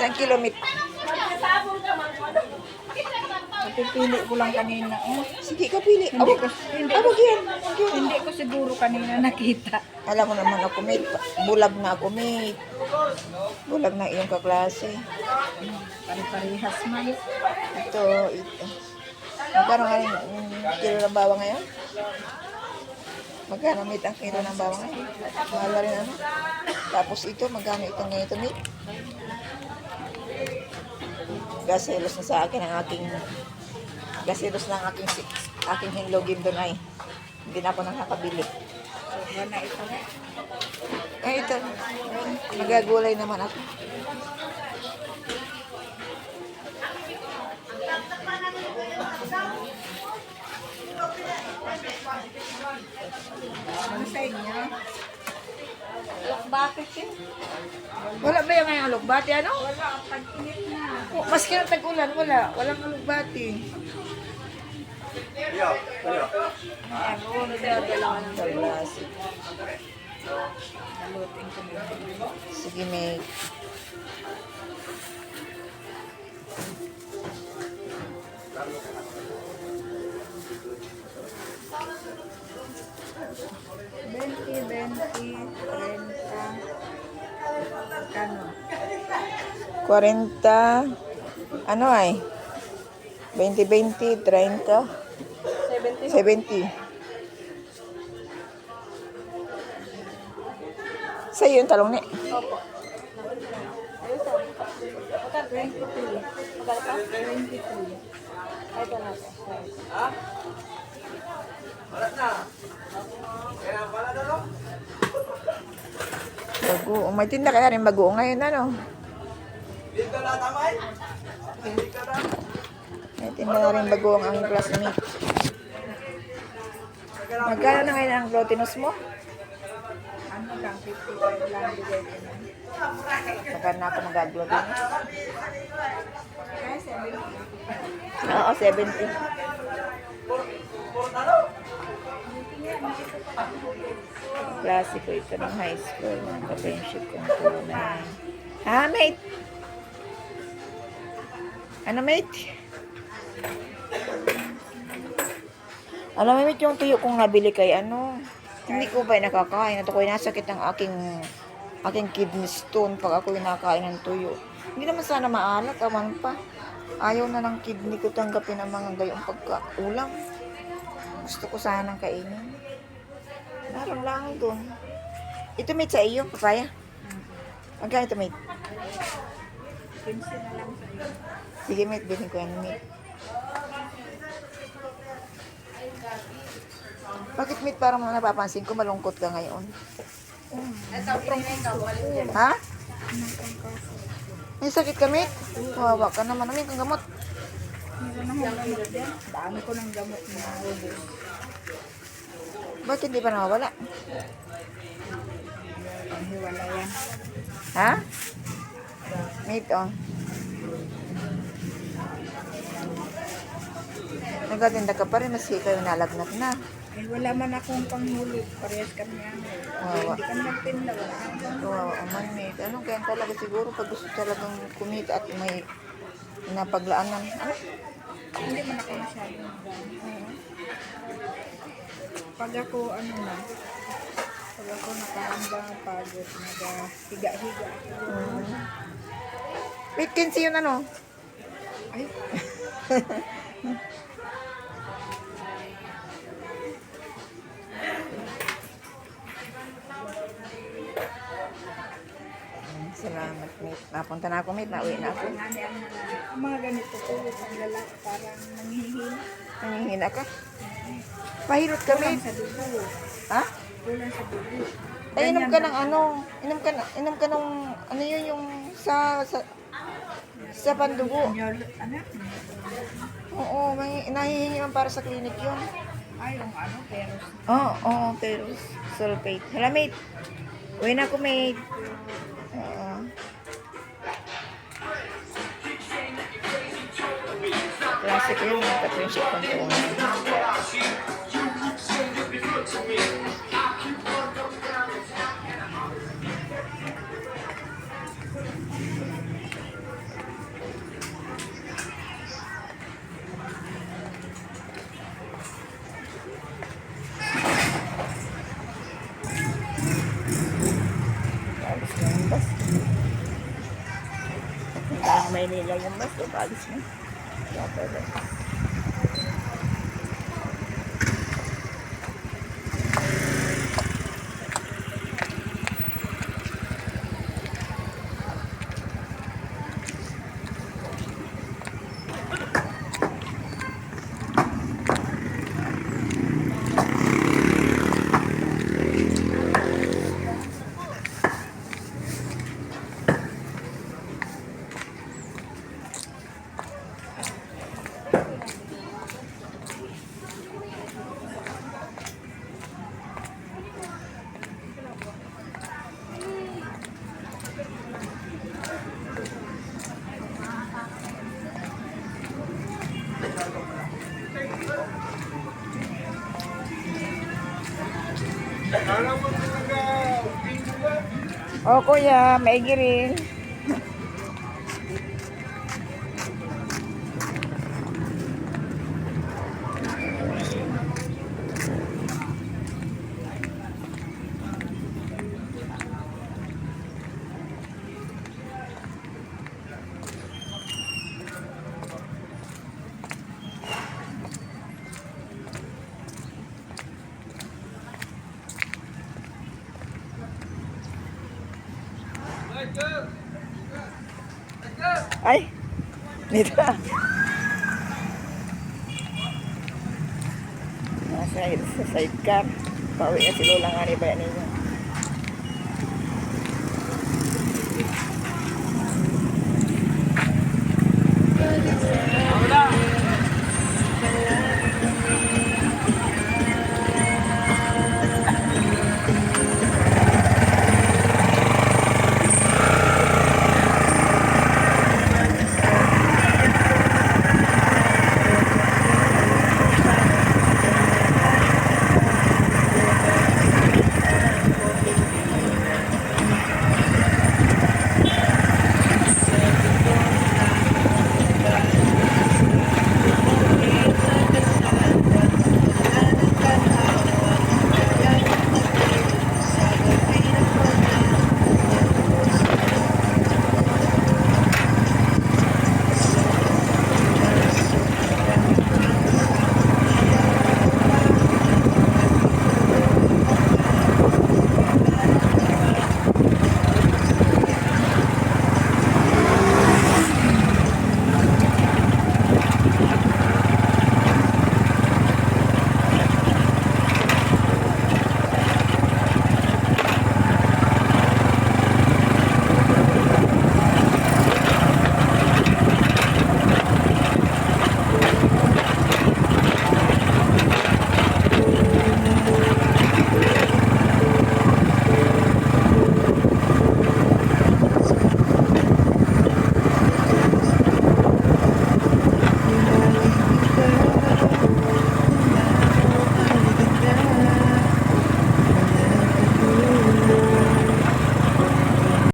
Isang kilomit. Napipili ko lang kanina. Sige ka, pili. Hindi ko, hindi ko siguro kanina nakita. Alam mo naman ako, mate. Bulag na ako, mate. Bulag na iyong kaklase. Pare-parehas man. Ito. Magkano nga rin kilo ng bawang ngayon? Magkano, mate, ang kilo ng bawang ngayon? Mahal na rin ano? Tapos ito, magkano itong ganito, mate? Gaselos na sa akin ang aking gaselos na ang aking hinlogin doon ay hindi na ako nakakabili. So, na ito. Ito, magagulay naman ako. Ano sa inyo? Bakit yun? Wala ba yung ngayong alugbati, ano? Wala, pag-init na. Oh, maski ng tag-ulan, walang alugbati. Ano, nagdadala ng Kaklase. nalutin ko nito. Sige, mate. Benti, 30. Kano? 40, ano ay? 20, 30, 70. Sa'yo yung talong ni. Opo. Ayun sa. Magkano? 23. Magkano pa? 23. Ay, ito na. Bagoong. May tinda kaya rin bagoong ngayon, ano? May tinda na rin bagoong ang classmate. Magkano na ngayon ang glutinous mo? Ano lang, 55 lang bigay ko na. Magkano na ako mag-glutinous? Kaya 70. Oo, 70. Klase ko ito ng high school. Mga ka-friendship kong tunay. Ha, mate? Ano, mate? Alam mo, mate, yung tuyo kong nabili kay ano, hindi ko ba nakakain? At ako'y nasakit ang aking kidney stone pag ako'y nakain ng tuyo. Hindi naman sana maalat, awan pa. Ayaw na ng kidney ko tanggapin ang mga gayong pagkaulam. Gusto ko sanang kainin. Meron lang doon. Ito, mate, sa iyo, papaya. Magkano ito, mate? 15 na lang sa iyo. Sige, mate, bilhin ko yan, mate. Bakit, mate, parang napapansin ko, malungkot ka ngayon? Ha? May sakit ka, mate? Wawa ka naman. Ano yung gamot? Meron na hong gamot din. Dami ko ng gamot na ubos. Bakit hindi pa nawawala? Ang hiwala yan. Ha? Mate, oh. Nagatinda ka pa rin, maski kayo nalagnat na. Ay, wala man akong panghulog. Parehas kami ano. Wawa. Hindi kami nagtinda. Wala akong Wow, aman, mate. Anong kaya talaga siguro pag gusto talagang kumita at may napaglaanan. Ano? Hindi man ako masyadong pag ako ano na, pag ako nakahanda pagod, nag-higa-higa. Wait, 15 yun ano? Ay, Salamat, mate. Napunta na ako, mate. Nauwi na ako. ang mga ganito po, ang lalaki parang nanghihina. Nanghihina ka? Pahirot ka, Kulang mate. sa dugo. Ha? Kulang sa dugo. Ay, inom ka ng ano? Inom ka ng, ano yun yung sa pandugo. Anak, Oo, may nahihingi man para sa clinic yun. ay, yung ano, pero Oo, pero sulfate. Hala, mate. Uwi na ako, mate. Oo. Klase ko yun, mga ka-friendship kong tunay. bus. Hanggang Maynila yung bus, so balis na. Kaya pwede. Oh, kuya, maigi rin. Ay, dito. Nasa sa sidecar. Pauwi na si Lola nga ni Bayan ninyo.